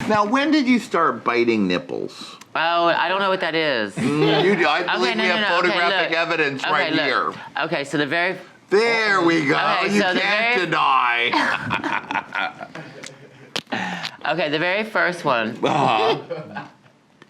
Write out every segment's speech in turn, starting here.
Now, when did you start biting nipples? Oh, I don't know what that is. You do. I believe we have photographic okay, evidence right here. Okay, so the very... There we go. Okay, you so can't deny. Okay, the very first one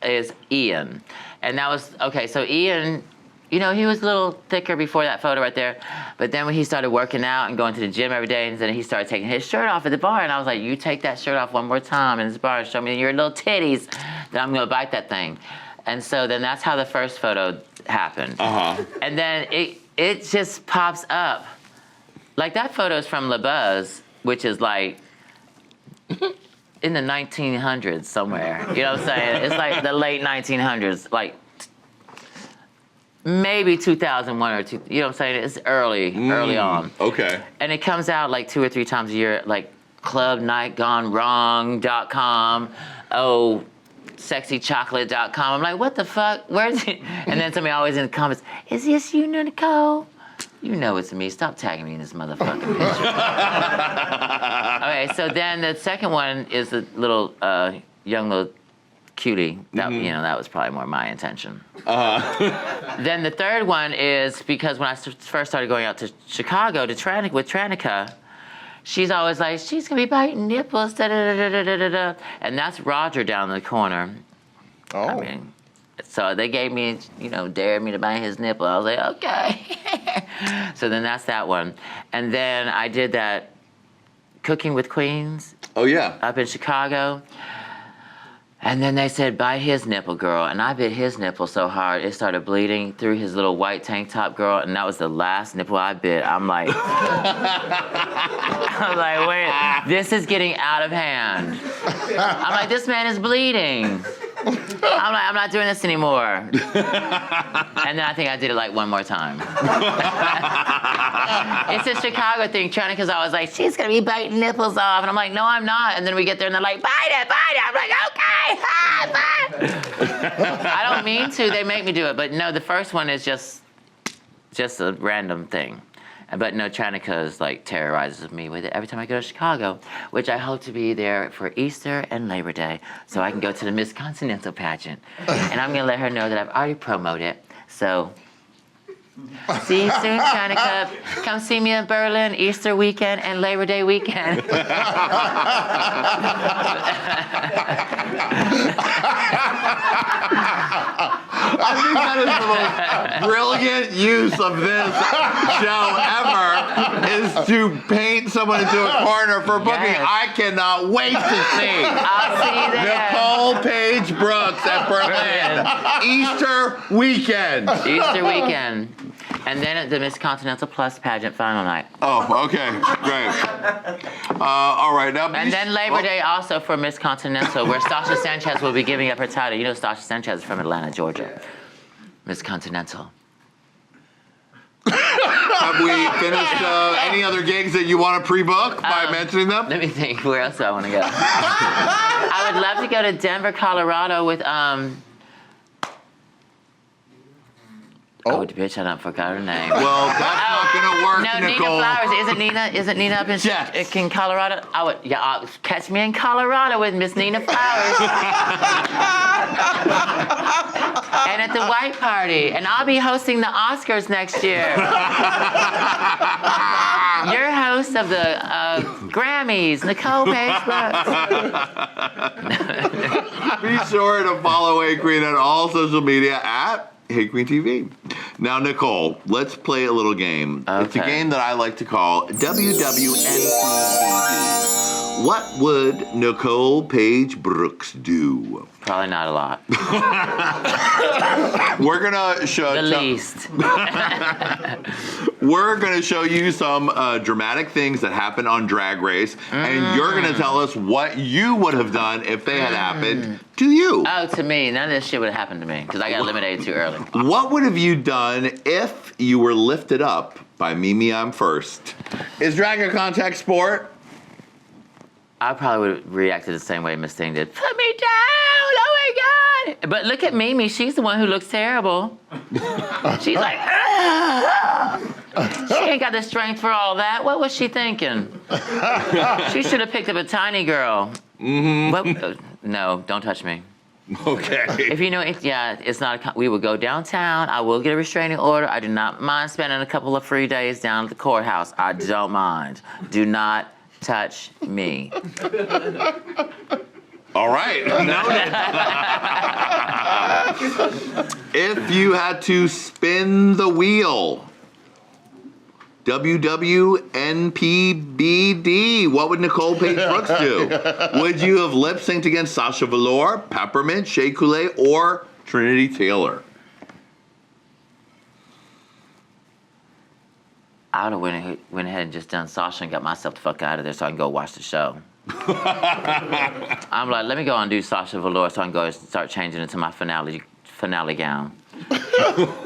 is Ian. And that was, okay, so Ian, you know, he was a little thicker before that photo right there. But then when he started working out and going to the gym every day, and then he started taking his shirt off at the bar, and I was like, you take that shirt off one more time in this bar and show me your little titties, then I'm gonna bite that thing. And so then that's how the first photo happened. And then it just pops up. Like that photo is from La Buzz, which is like in the 1900s somewhere. You know what I'm saying? It's like the late 1900s, like maybe 2001 or two. You know what I'm saying? It's early on. Okay. And it comes out like 2 or 3 times a year, like clubnightgonewrong.com. Oh, sexychocolate.com. I'm like, what the fuck? Where's it? And then somebody always in the comments, is this you, Nicole? You know it's me. Stop tagging me in this motherfucking picture. Okay, so then the second one is a little young little cutie. That you know, that was probably more my intention. Then the third one is because when I first started going out to Chicago to with Tranica, she's always like, she's gonna be biting nipples, da da da da da da da. And that's Roger down in the corner. Oh. I mean, so they gave me, you know, dared me to bite his nipple. I was like, okay. So then that's that one. And then I did that Cooking with Queens. Oh, yeah. Up in Chicago. And then they said, bite his nipple, girl. And I bit his nipple so hard, it started bleeding through his little white tank top, girl. And that was the last nipple I bit. I'm like, I'm like, wait, this is getting out of hand. I'm like, this man is bleeding. I'm like, I'm not doing this anymore. And then I think I did it like one more time. It's a Chicago thing, trying because I was like, she's gonna be biting nipples off. And I'm like, no, I'm not. And then we get there and they're like, bite it, bite it. I'm like, okay, I don't mean to, they make me do it. But no, the first one is just a random thing. But no, Tranica is like terrorizes me with it every time I go to Chicago, which I hope to be there for Easter and Labor Day, so I can go to the Miss Continental pageant. And I'm gonna let her know that I've already promoted it. So, see you soon, Tranica. Come see me in Berlin, Easter weekend and Labor Day weekend. I think that is the most brilliant use of this show ever, is to paint someone into a corner for booking. Yes. I cannot wait to see. I'll see you there. Nicole Paige Brooks at Berlin. Easter weekend. Easter weekend. And then at the Miss Continental Plus pageant final night. Oh, okay, great. All right, now. And then Labor Day also for Miss Continental, where Stasha Sanchez will be giving up her title. You know Stasha Sanchez is from Atlanta, Georgia. Miss Continental. Have we finished any other gigs that you want to pre-book by mentioning them? Let me think. Where else do I want to go? I would love to go to Denver, Colorado with Oh, bitch, I done forgot her name. Well, that's not gonna work, No, Nicole. Nina Flowers. Isn't Nina up in, Yes. in Colorado? I would, yeah, catch me in Colorado with Miss Nina Flowers. And at the white party. And I'll be hosting the Oscars next year. You're host of the Grammys, Nicole Paige Brooks. Be sure to follow Hey Qween on all social media at Hey Qween TV. Now, Nicole, let's play a little game. Okay. It's a game that I like to call WWNCDD. What would Nicole Paige Brooks do? Probably not a lot. We're gonna show The least. We're gonna show you some dramatic things that happen on Drag Race, and you're gonna tell us what you would have done if they had happened to you. Oh, to me, none of this shit would have happened to me because I got eliminated too early. What would have you done if you were lifted up by Mimi I'm First? Is drag a contact sport? I probably would have reacted the same way Miss Thing did. Put me down! Oh my God! But look at Mimi. She's the one who looks terrible. She's like, "Ah!" She ain't got the strength for all that. What was she thinking? She should have picked up a tiny girl. No, don't touch me. Okay. If you know, it's not. We would go downtown. I will get a restraining order. I do not mind spending a couple of free days down at the courthouse. I don't mind. Do not touch me. All right. If you had to spin the wheel, WWNPBD, what would Nicole Paige Brooks do? Would you have lip synced against Sasha Velour, Peppermint, Shea Coulee, or Trinity Taylor? I would have went ahead and just done Sasha and got myself the fuck out of there so I can go watch the show. I'm like, let me go and do Sasha Velour so I can go and start changing into my finale gown.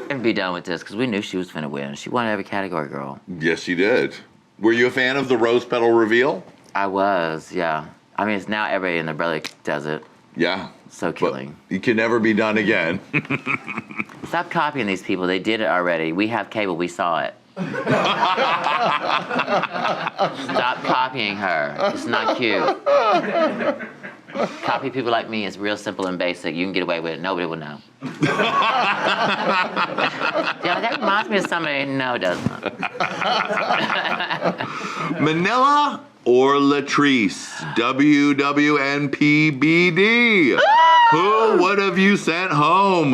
And be done with this, because we knew she was finna win. She won every category, girl. Yes, she did. Were you a fan of the rose petal reveal? I was, yeah. I mean, it's now everybody in their brother does it. Yeah. So killing. But it can never be done again. Stop copying these people. They did it already. We have cable. We saw it. Stop copying her. It's not cute. Copy people like me. It's real simple and basic. You can get away with it. Nobody will know. Yeah, that reminds me of somebody. No, it doesn't. Manila or Latrice? WWNPBD. Who would have you sent home?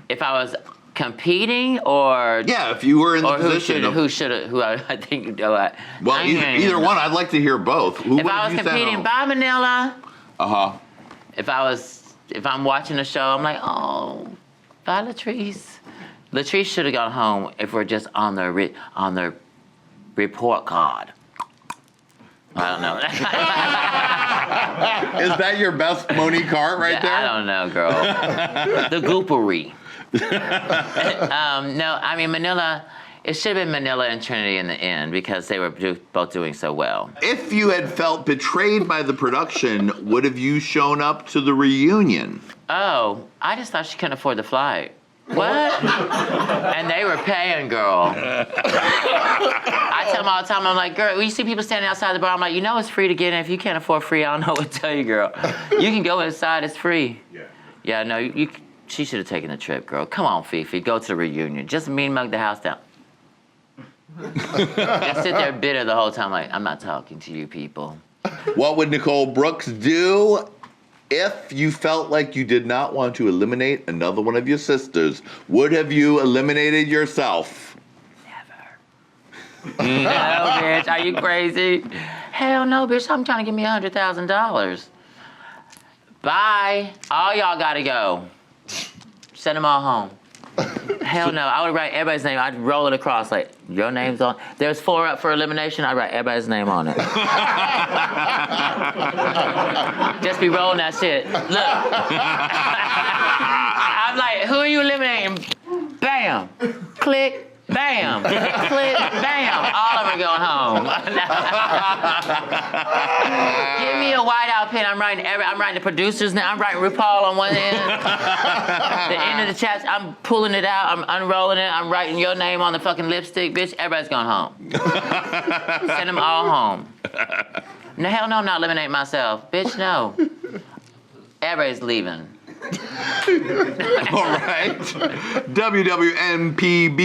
If I was competing, or yeah, if you were in the position who I think. Well, either one. I'd like to hear both. Who if I was competing by Manila. If I'm watching a show, I'm like, oh, bye Latrice. Latrice should have gone home if we're just on the report card. I don't know. Is that your best Monique Hart right there? I don't know, girl. The goopery. No, I mean, Manila, it should have been Manila and Trinity in the end because they were both doing so well. If you had felt betrayed by the production, would have you shown up to the reunion? Oh, I just thought she couldn't afford the flight. What? And they were paying, girl. I tell them all the time, I'm like, girl, when you see people standing outside the bar, I'm like, you know it's free to get in. If you can't afford free, I don't know what to tell you, girl. You can go inside, it's free. Yeah, no, she should have taken the trip, girl. Come on, Fifi, go to the reunion. Just mean mug the house down. Just sit there bitter the whole time, like, I'm not talking to you people. What would Nicole Brooks do if you felt like you did not want to eliminate another one of your sisters? Would have you eliminated yourself? Never. No, bitch, are you crazy? Hell no, bitch, I'm trying to give me $100,000. Bye. All y'all gotta go. Send them all home. Hell no, I would write everybody's name. I'd roll it across, like, your name's on. There's 4 up for elimination, I'd write everybody's name on it. Just be rolling that shit. Look. I'm like, who are you eliminating? Bam. Click. Bam. Click. Bam. All of them are going home. Give me a whiteout pen. I'm writing the producers now. I'm writing RuPaul on one end. The end of the chats, I'm pulling it out. I'm unrolling it. I'm writing your name on the fucking lipstick. Bitch, everybody's going home. Send them all home. No, hell no, I'm not eliminating myself. Bitch, no. Everybody's leaving. All right. WWNPBD.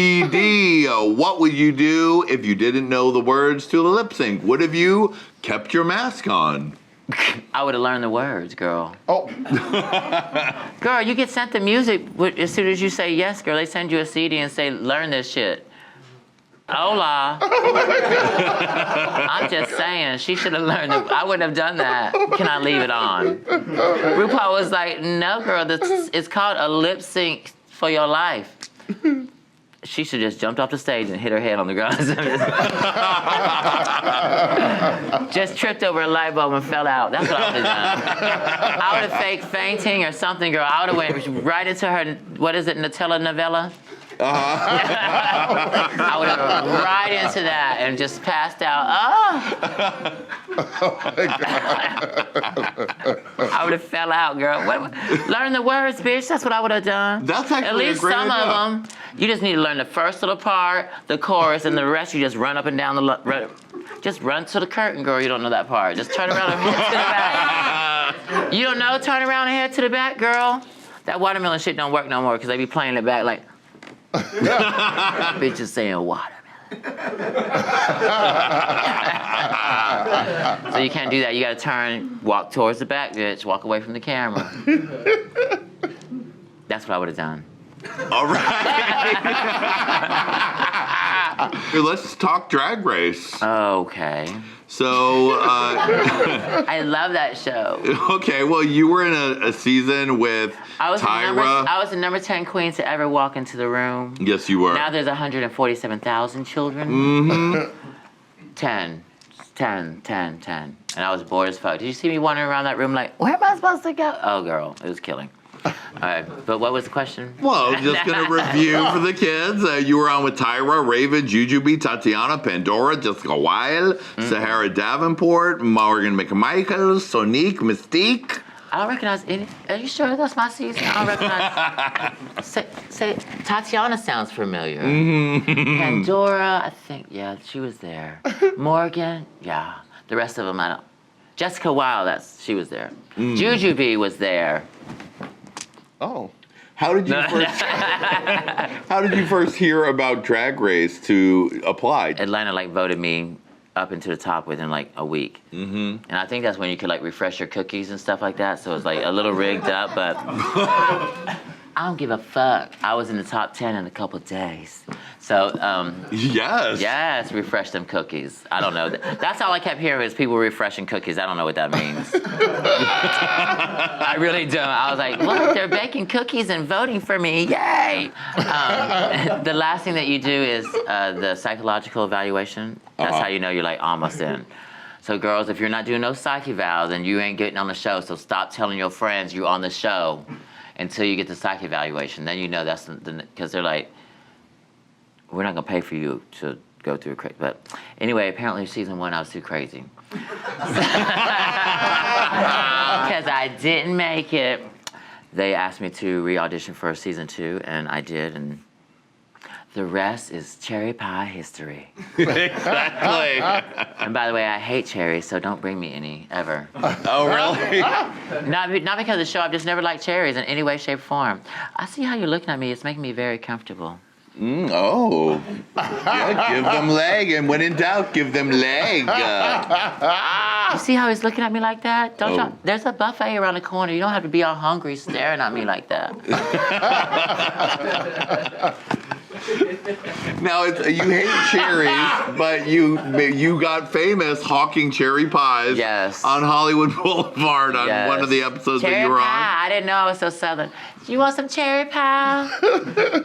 What would you do if you didn't know the words to the lip sync? Would have you kept your mask on? I would have learned the words, girl. Oh. Girl, you get sent the music as soon as you say yes, girl. They send you a CD and say, learn this shit. Hola. I'm just saying, she should have learned it. I wouldn't have done that. Can I leave it on? RuPaul was like, no, girl, it's called a lip sync for your life. She should have just jumped off the stage and hit her head on the ground. Just tripped over a light bulb and fell out. That's what I would have done. I would have faked fainting or something, girl. I would have went right into her, what is it, Nutella novella? I would have right into that and just passed out. Oh my God. I would have fell out, girl. Learn the words, bitch. That's what I would have done. That's actually at least a great some idea. of them. You just need to learn the first little part, the chorus, and the rest you just run up and down just run to the curtain, girl. You don't know that part. Just turn around and head to the back. You don't know? Turn around and head to the back, girl. That watermelon shit don't work no more because they be playing it back like, bitches saying watermelon. So you can't do that. You got to turn, walk towards the back, bitch. Walk away from the camera. That's what I would have done. All right. Let's talk Drag Race. Okay. So, I love that show. okay, well, you were in a season with I was Tyra. the number 10 queen to ever walk into the room. Yes, you were. Now there's 147,000 children. Mm-hmm. 10. And I was bored as fuck. Did you see me wandering around that room like, where am I supposed to go? Oh, girl, it was killing. All right, but what was the question? Well, just going to review for the kids. You were on with Tyra, Raven, Jujubee, Tatiana, Pandora, Jessica Wilde, Sahara Davenport, Morgan McMichael, Sonique, Mystique. I don't recognize any. Are you sure that's my season? I don't recognize. say, Tatiana sounds familiar. Pandora, I think, yeah, she was there. Morgan, yeah. The rest of them, I don't. Jessica Wilde, she was there. Jujubee was there. Oh. How did you first hear about Drag Race to apply? Atlanta voted me up into the top within a week. And I think that's when you could refresh your cookies and stuff like that. So it's a little rigged up, but I don't give a fuck. I was in the top 10 in a couple days. So yes, refresh them cookies. I don't know. That's all I kept hearing is people refreshing cookies. I don't know what that means. I really don't. I was like, look, they're baking cookies and voting for me. Yay! The last thing that you do is the psychological evaluation. That's how you know you're almost in. So girls, if you're not doing no psych eval, then you ain't getting on the show. So stop telling your friends you're on the show until you get the psych evaluation. Then you know that's because they're like, we're not gonna pay for you to go through a crazy. But anyway, apparently season 1 I was too crazy. Because I didn't make it. They asked me to re-audition for season 2, and I did, and the rest is cherry pie history. Exactly. And by the way, I hate cherries, so don't bring me any, ever. Oh, really? Not because of the show, I've just never liked cherries in any way, shape, or form. I see how you're looking at me, it's making me very comfortable. Oh. Yeah, give them leg, and when in doubt, give them leg. You see how he's looking at me like that? There's a buffet around the corner. You don't have to be all hungry staring at me like that. Now, you hate cherries, but you got famous hawking cherry pies on Hollywood Boulevard on one of the episodes that you were on. I didn't know I was so southern. You want some cherry pie?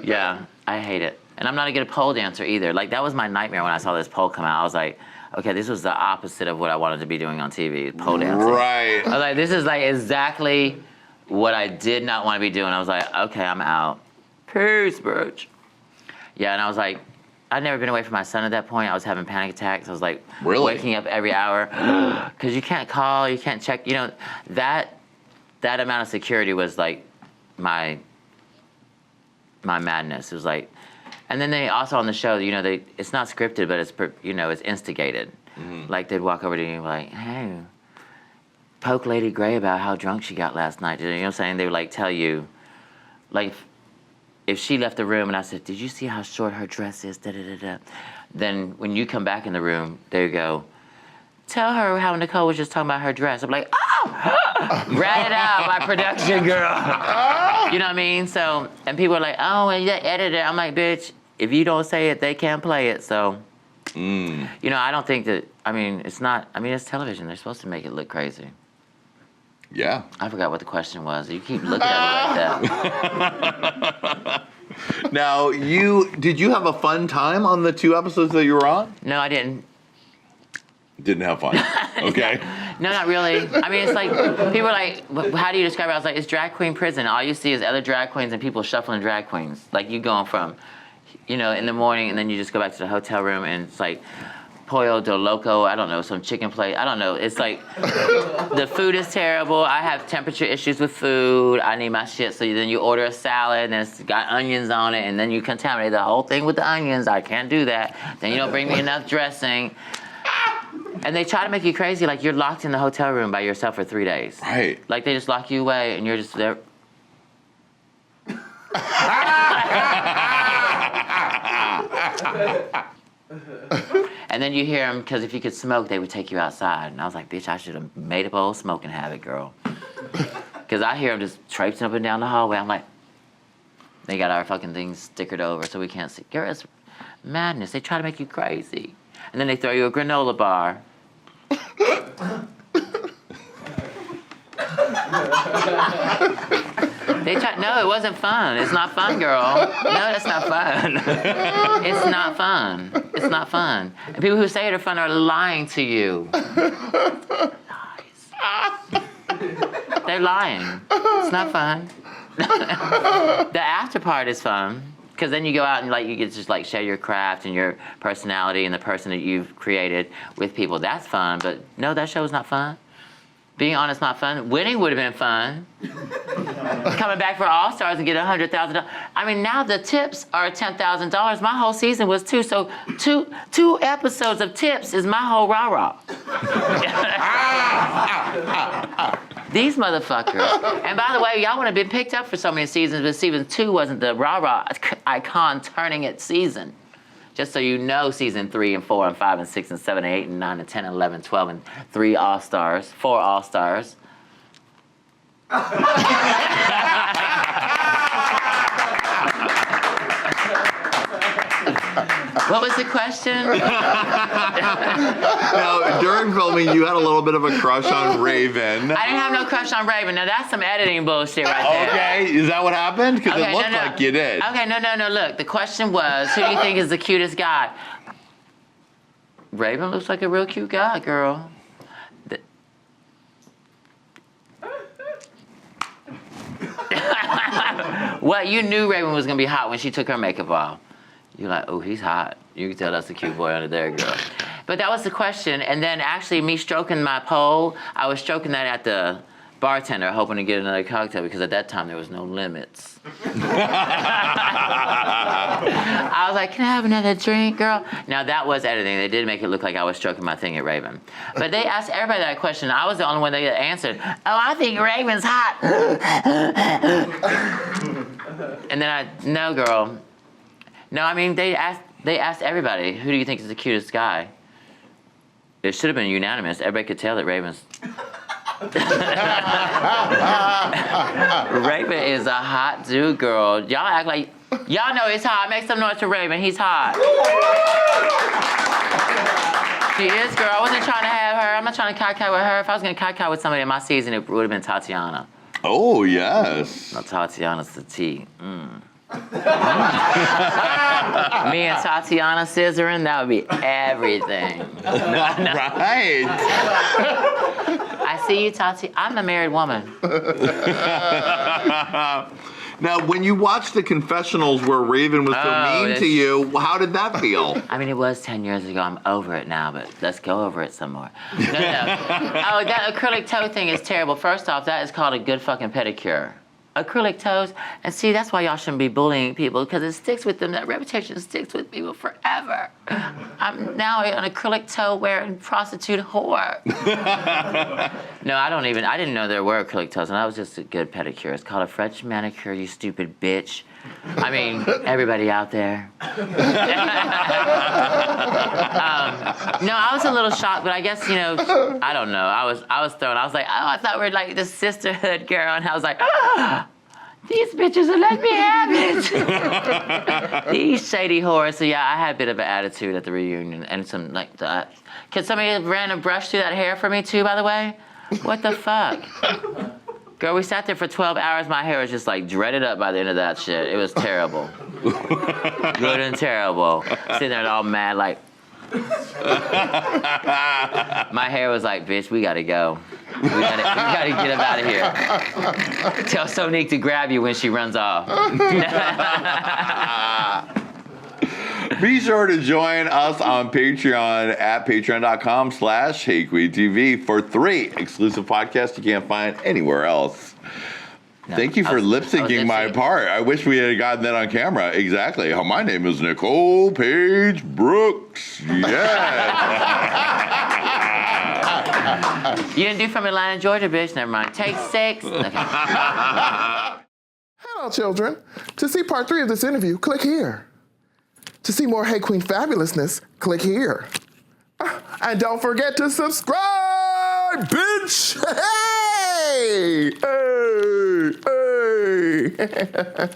Yeah, I hate it. And I'm not a good pole dancer either. That was my nightmare when I saw this pole come out. I was like, okay, this was the opposite of what I wanted to be doing on TV, pole dancing. Right. I was like, this is exactly what I did not want to be doing. I was like, okay, I'm out. Peace, bitch. Yeah, and I was like, I'd never been away from my son at that point. I was having panic attacks. I was waking up every hour. Because you can't call, you can't check. That amount of security was my madness. It was and then they also on the show, it's not scripted, but it's instigated. They'd walk over to you and be hey, poke Lady Grey about how drunk she got last night. You know what I'm saying? They would tell you, if she left the room and I said, did you see how short her dress is? Da-da-da-da. Then when you come back in the room, there you go. Tell her how Nicole was just talking about her dress. I'm like, oh, rat it out, my production girl. You know what I mean? So, and people are like, oh, and you edited it. I'm like, bitch, if you don't say it, they can't play it. So, I don't think that, it's television. They're supposed to make it look crazy. Yeah. I forgot what the question was. You keep looking at me like that. Now, did you have a fun time on the 2 episodes that you were on? No, I didn't. Didn't have fun. Okay. No, not really. It's people are like, how do you describe it? I was like, it's drag queen prison. All you see is other drag queens and people shuffling drag queens. You going from, in the morning and then you just go back to the hotel room and it's pollo de loco, I don't know, some chicken plate, I don't know. It's the food is terrible. I have temperature issues with food. I need my shit. So then you order a salad and it's got onions on it and then you contaminate the whole thing with the onions. I can't do that. Then you don't bring me enough dressing. And they try to make you crazy, like you're locked in the hotel room by yourself for 3 days. Right. Like they just lock you away and you're just there. And then you hear them, because if you could smoke, they would take you outside. And I was like, bitch, I should have made up a whole smoking habit, girl. Because I hear them just traipsing up and down the hallway. I'm like, they got our fucking things stickered over so we can't see. Girl, it's madness. They try to make you crazy. And then they throw you a granola bar. No, it wasn't fun. It's not fun, girl. No, that's not fun. It's not fun. It's not fun. And people who say it are fun are lying to you. Lies. They're lying. It's not fun. The after part is fun. Because then you go out and like you get to just like share your craft and your personality and the person that you've created with people. That's fun. But no, that show was not fun. Being honest, not fun. Winning would have been fun. Coming back for All Stars and get $100,000. I mean, now the tips are $10,000. My whole season was 2, so two episodes of tips is my whole rah-rah. These motherfuckers. And by the way, y'all would have been picked up for so many seasons, but season 2 wasn't the rah-rah icon turning it season. Just so you know, season 3 and 4 and 5 and 6 and 7 and 8 and 9 and 10 and 11, 12 and 3 All-Stars, 4 All-Stars. What was the question? Now, during filming, you had a little bit of a crush on Raven. I didn't have no crush on Raven. Now, that's some editing bullshit right there. Okay, is that what happened? Because Okay, it looked like you did. Okay, no. Look, the question was, who do you think is the cutest guy? Raven looks like a real cute guy, girl. What, you knew Raven was going to be hot when she took her makeup off. You're like, oh, he's hot. You can tell that's a cute boy under there, girl. But that was the question. And then actually me stroking my pole, I was stroking that at the bartender, hoping to get another cocktail because at that time there was no limits. I was like, can I have another drink, girl? Now that was editing. They did make it look like I was stroking my thing at Raven. But they asked everybody that question. I was the only one that answered, oh, I think Raven's hot. And then no, girl. No, I mean, they asked everybody, who do you think is the cutest guy? It should have been unanimous. Everybody could tell that Raven's... Raven is a hot dude, girl. Y'all act like... Y'all know he's hot. Make some noise for Raven. He's hot. She is, girl. I wasn't trying to have her. I'm not trying to cock-cock with her. If I was going to cock-cock with somebody in my season, it would have been Tatiana. Oh, yes. No, Tatiana's the T. Me and Tatiana scissoring, that would be everything. Right. I see you, Tati. I'm a married woman. Now, when you watched the confessionals where Raven was so mean to you, how did that feel? I mean, it was 10 years ago. I'm over it now, but let's go over it some more. No. Oh, that acrylic toe thing is terrible. First off, that is called a good fucking pedicure. Acrylic toes, and see, that's why y'all shouldn't be bullying people, because it sticks with them. That reputation sticks with people forever. I'm now an acrylic toe wearing prostitute whore. No, I didn't know there were acrylic toes, and that was just a good pedicure. It's called a French manicure, you stupid bitch. I mean, everybody out there. No, I was a little shocked, but I guess, I don't know. I was thrown. I was like, oh, I thought we were like the sisterhood, girl. And I was like, oh, these bitches will let me have it. These shady whores. So yeah, I had a bit of an attitude at the reunion. And some like, can somebody ran a brush through that hair for me too, by the way? What the fuck? Girl, we sat there for 12 hours. My hair was just like dreaded up by the end of that shit. It was terrible. Good and terrible. Sitting there all mad like. My hair was like, bitch, we gotta go. We gotta get up out of here. Tell Sonique to grab you when she runs off. Be sure to join us on Patreon at patreon.com/HeyQween for 3 exclusive podcasts you can't find anywhere else. No, thank you for lip syncing my part. I wish we had gotten that on camera. Exactly. My name is Nicole Paige Brooks. Yeah. You didn't do from Atlanta, Georgia, bitch. Never mind. Take 6. Okay. Hello, children. To see part 3 of this interview, click here. To see more Hey Qween fabulousness, click here. And don't forget to subscribe, bitch! Hey! Hey! Hey!